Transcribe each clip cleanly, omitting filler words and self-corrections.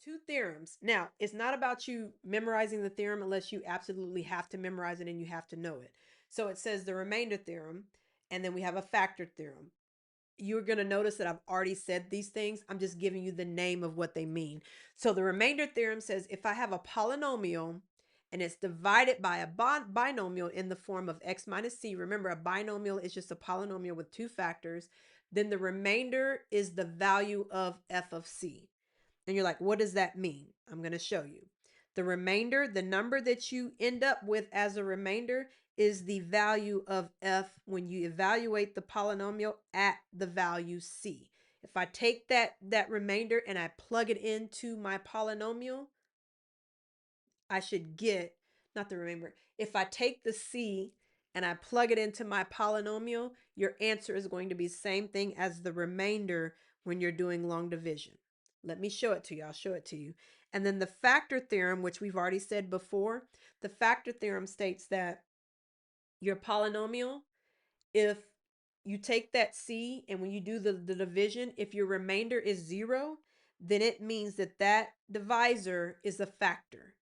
two theorems. Now, it's not about you memorizing the theorem unless you absolutely have to memorize it and you have to know it. So it says the remainder theorem, and then we have a factor theorem. You're going to notice that I've already said these things. I'm just giving you the name of what they mean. So the remainder theorem says if I have a polynomial and it's divided by a binomial in the form of x minus c, remember a binomial is just a polynomial with two factors, then the remainder is the value of f of c. And you're like, what does that mean? I'm going to show you. The remainder, the number that you end up with as a remainder, is the value of f when you evaluate the polynomial at the value c. If I take that remainder and I plug it into my polynomial, I should get, not the remainder, if I take the c and I plug it into my polynomial, your answer is going to be the same thing as the remainder when you're doing long division. Let me show it to you. I'll show it to you. And then the factor theorem, which we've already said before, the factor theorem states that your polynomial, if you take that c and when you do the division, if your remainder is 0, then it means that that divisor is a factor.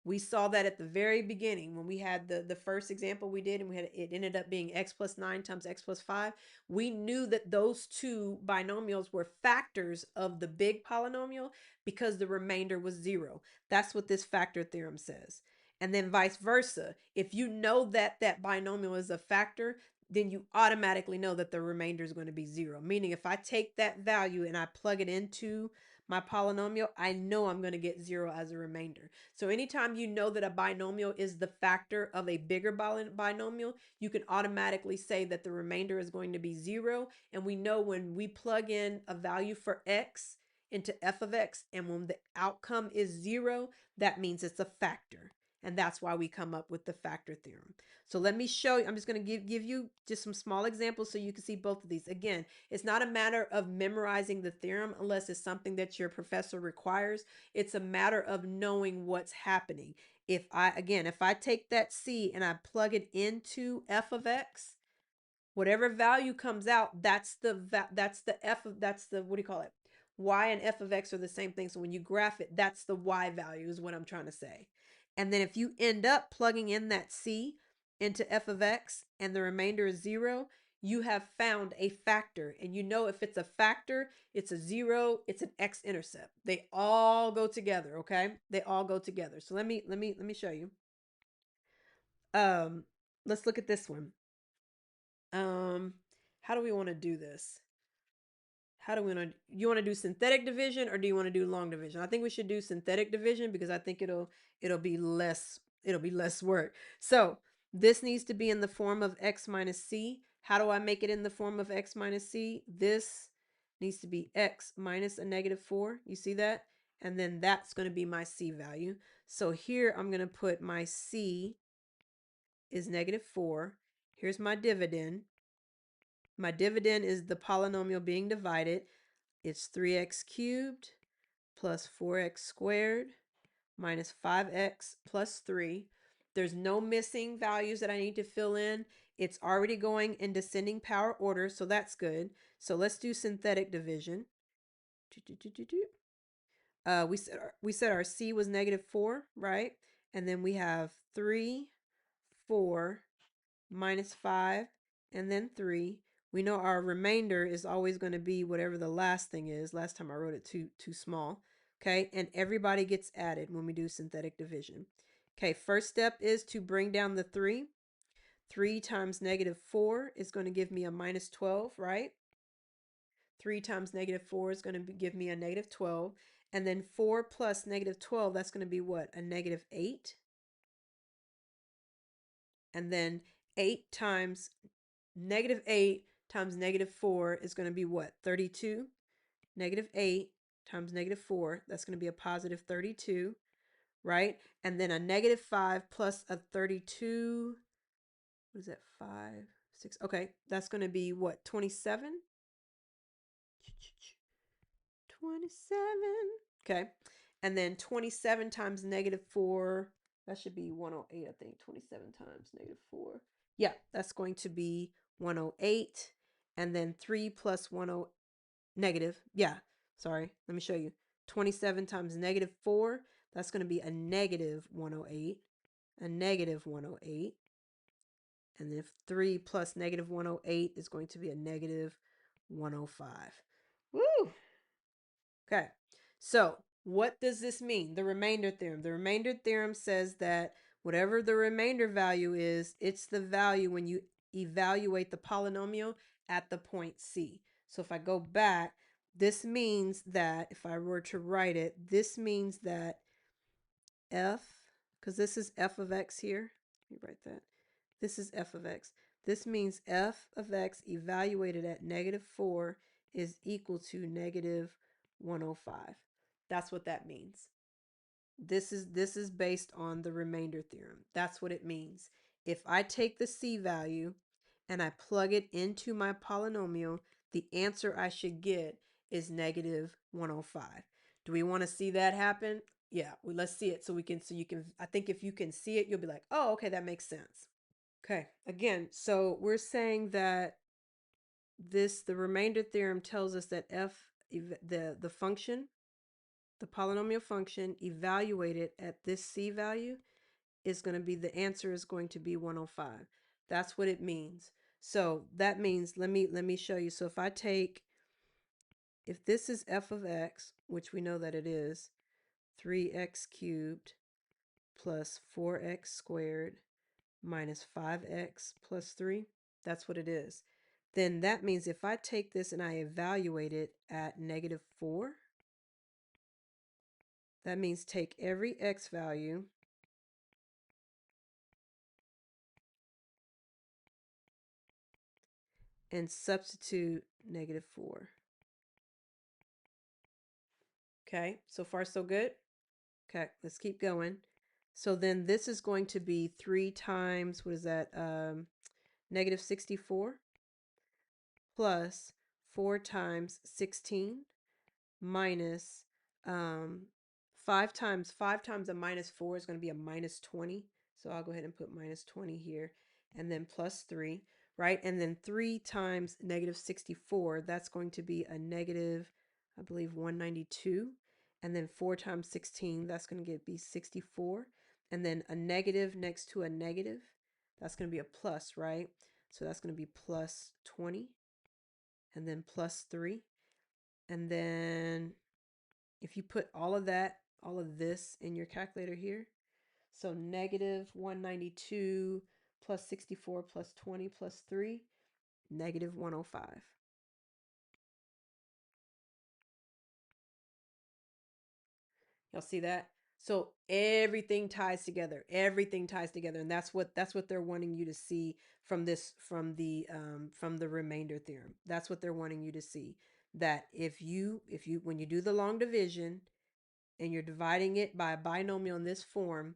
We saw that at the very beginning when we had the first example we did, and we had it ended up being x plus 9 times x plus 5. We knew that those two binomials were factors of the big polynomial because the remainder was 0. That's what this factor theorem says. And then vice versa. If you know that that binomial is a factor, then you automatically know that the remainder is going to be 0. Meaning if I take that value and I plug it into my polynomial, I know I'm going to get 0 as a remainder. So anytime you know that a binomial is the factor of a bigger binomial, you can automatically say that the remainder is going to be 0. And we know when we plug in a value for x into f of x, and when the outcome is 0, that means it's a factor. And that's why we come up with the factor theorem. So let me show you. I'm just going to give you just some small examples so you can see both of these. Again, it's not a matter of memorizing the theorem unless it's something that your professor requires. It's a matter of knowing what's happening. If I take that c and I plug it into f of x, whatever value comes out, that's the what do you call it? Y and f of x are the same thing. So when you graph it, that's the y value is what I'm trying to say. And then if you end up plugging in that c into f of x and the remainder is 0, you have found a factor. And you know if it's a factor, it's a 0, it's an x-intercept. They all go together, okay? They all go together. So let me show you. Let's look at this one. How do we want to do this? How do we want to, you want to do synthetic division or do you want to do long division? I think we should do synthetic division because I think it'll be less work. So this needs to be in the form of x minus c. How do I make it in the form of x minus c? This needs to be x minus a -4. You see that? And then that's going to be my c value. So here I'm going to put my c is -4. Here's my dividend. My dividend is the polynomial being divided. It's 3x cubed plus 4x squared minus 5x plus 3. There's no missing values that I need to fill in. It's already going in descending power order, so that's good. So let's do synthetic division. We said our c was -4, right? And then we have 3, 4, minus 5, and then 3. We know our remainder is always going to be whatever the last thing is. Last time I wrote it too small. Okay, and everybody gets added when we do synthetic division. Okay, first step is to bring down the 3. 3 times -4 is going to give me a -12, right? 3 times -4 is going to give me a -12. And then 4 plus -12, that's going to be what? A -8. And then 8 times -8 times -4 is going to be what? 32. -8 times -4, that's going to be a positive 32, right? And then a -5 plus a 32, what is that? 5, 6. Okay, that's going to be what? 27? 27. Okay. And then 27 times -4, that should be 108, I think. 27 times -4. Yeah, that's going to be 108. And then 3 plus 10 negative. Yeah, sorry. Let me show you. 27 times negative 4, that's going to be a negative 108, a negative 108. And if 3 plus negative 108 is going to be a negative 105. Woo! Okay, so what does this mean? The remainder theorem. The remainder theorem says that whatever the remainder value is, it's the value when you evaluate the polynomial at the point C. So if I go back, this means that if I were to write it, this means that f, because this is f of x here, let me write that. This is f of x. This means f of x evaluated at negative 4 is equal to negative 105. That's what that means. This is based on the remainder theorem. That's what it means. If I take the c value and I plug it into my polynomial, the answer I should get is negative 105. Do we want to see that happen? Yeah, well, let's see it so you can, I think if you can see it, you'll be like, oh, okay, that makes sense. Okay, again, so we're saying that the remainder theorem tells us that the function, the polynomial function evaluated at this c value is going to be, the answer is going to be 105. That's what it means. So that means, let me show you. So if this is f of x, which we know that it is, 3x cubed plus 4x squared minus 5x plus 3, that's what it is. Then that means if I take this and I evaluate it at negative 4, that means take every x value and substitute negative 4. Okay, so far so good? Okay, let's keep going. So then this is going to be 3 times, what is that, negative 64 plus 4 times 16 minus 5 times a minus 4 is going to be a minus 20. So I'll go ahead and put minus 20 here, and then plus 3, right? And then 3 times negative 64, that's going to be a negative, I believe, 192. And then 4 times 16, that's going to be 64. And then a negative next to a negative, that's going to be a plus, right? So that's going to be plus 20, and then plus 3. And then if you put all of this in your calculator here, so negative 192 plus 64 plus 20 plus 3, negative 105. Y'all see that? So everything ties together. Everything ties together, and that's what they're wanting you to see from the remainder theorem. That's what they're wanting you to see. That if you when you do the long division, and you're dividing it by a binomial in this form,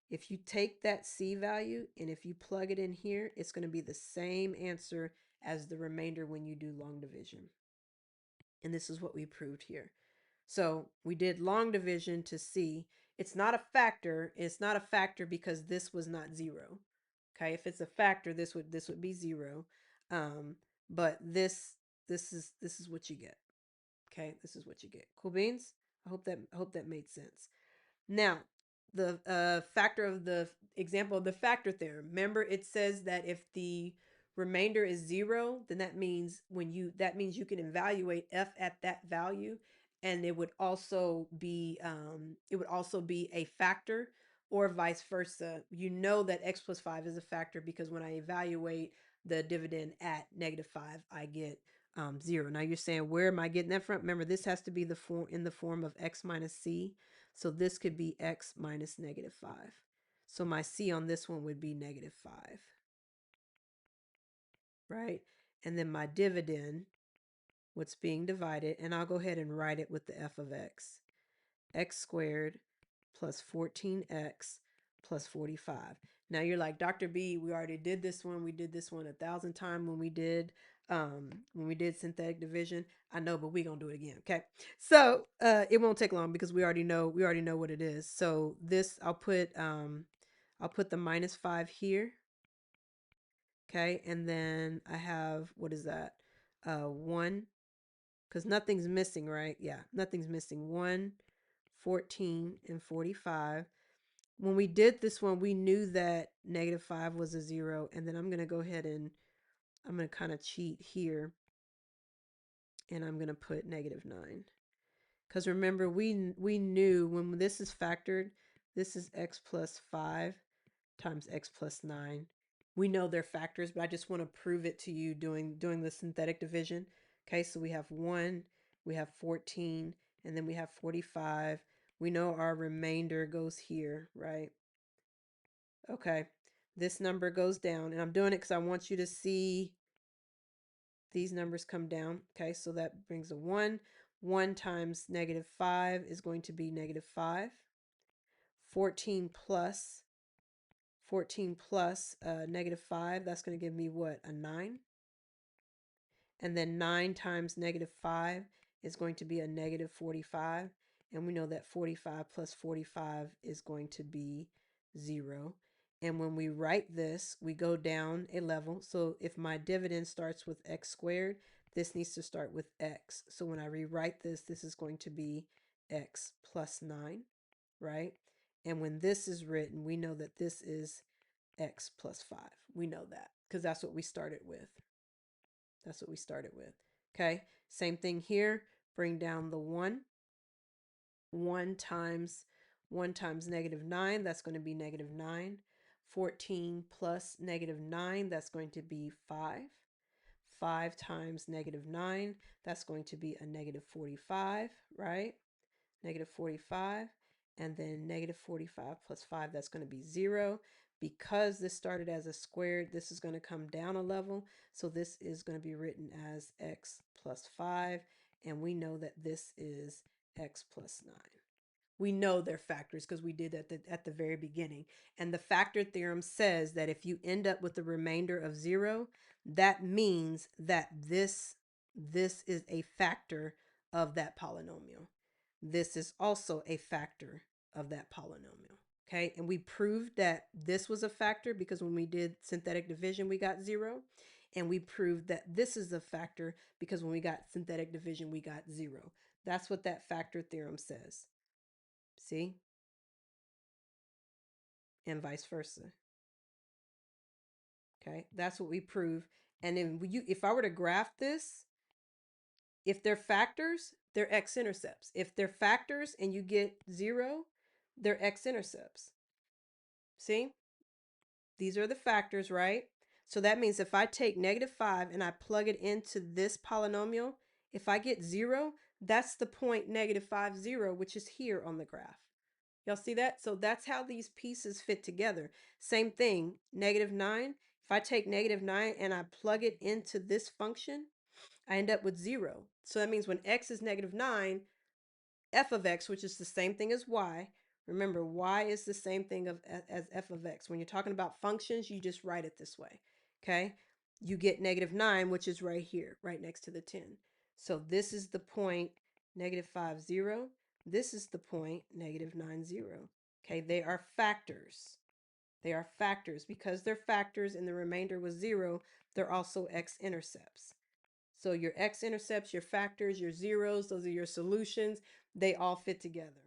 if you take that c value and if you plug it in here, it's going to be the same answer as the remainder when you do long division. And this is what we proved here. So we did long division to c. It's not a factor. It's not a factor because this was not 0. Okay, if it's a factor, this would be 0. But this is what you get. Okay, this is what you get. Cool beans? I hope that made sense. Now, the factor of the example of the factor theorem. Remember, it says that if the remainder is 0, then that means you can evaluate f at that value, and it would also be a factor, or vice versa. You know that x plus 5 is a factor because when I evaluate the dividend at negative 5, I get 0. Now you're saying, where am I getting that from? Remember, this has to be in the form of x minus c. So this could be x minus negative 5. So my c on this one would be negative 5, right? And then my dividend, what's being divided, and I'll go ahead and write it with the f of x. X squared plus 14x plus 45. Now you're like, Dr. B, we already did this one. We did this one 1,000 times when we did synthetic division. I know, but we're gonna do it again. Okay. So it won't take long because we already know what it is. So this I'll put the minus 5 here. Okay, and then I have, what is that? 1 because nothing's missing, right? Yeah, nothing's missing. 1, 14, and 45. When we did this one, we knew that -5 was a 0. And then I'm going to go ahead and I'm going to kind of cheat here. And I'm going to put -9. Because remember, we knew when this is factored, this is x plus 5 times x plus 9. We know they're factors, but I just want to prove it to you doing the synthetic division. Okay, so we have 1, we have 14, and then we have 45. We know our remainder goes here, right? Okay, this number goes down, and I'm doing it because I want you to see these numbers come down. Okay, so that brings a 1. 1 times -5 is going to be -5. 14 plus -5, that's going to give me what? A 9. And then 9 times -5 is going to be a -45. And we know that 45 plus 45 is going to be 0. And when we write this, we go down a level. So if my dividend starts with x squared, this needs to start with x. So when I rewrite this, this is going to be x plus 9, right? And when this is written, we know that this is x plus 5. We know that because that's what we started with. That's what we started with. Okay, same thing here. Bring down the 1. 1 times -9, that's going to be -9. 14 plus -9, that's going to be 5. 5 times -9, that's going to be a -45, right? -45. And then -45 plus 5, that's going to be 0. Because this started as a squared, this is going to come down a level. So this is going to be written as x plus 5. And we know that this is x plus 9. We know they're factors because we did at the very beginning. And the factor theorem says that if you end up with a remainder of 0, that means that this is a factor of that polynomial. This is also a factor of that polynomial. Okay, and we proved that this was a factor because when we did synthetic division, we got 0. And we proved that this is a factor because when we got synthetic division, we got 0. That's what that factor theorem says. See? And vice versa. Okay, that's what we prove. And then if I were to graph this, if they're factors, they're x-intercepts. If they're factors and you get 0, they're x-intercepts. See? These are the factors, right? So that means if I take -5 and I plug it into this polynomial, if I get 0, that's the point -5, 0, which is here on the graph. Y'all see that? So that's how these pieces fit together. Same thing, -9. If I take -9 and I plug it into this function, I end up with 0. So that means when x is -9, f of x, which is the same thing as y, remember y is the same thing as f of x. When you're talking about functions, you just write it this way, okay? You get -9, which is right here, right next to the 10. So this is the point -5, 0. This is the point -9, 0. Okay, they are factors. They are factors. Because they're factors and the remainder was 0, they're also x-intercepts. So your x-intercepts, your factors, your zeros, those are your solutions. They all fit together.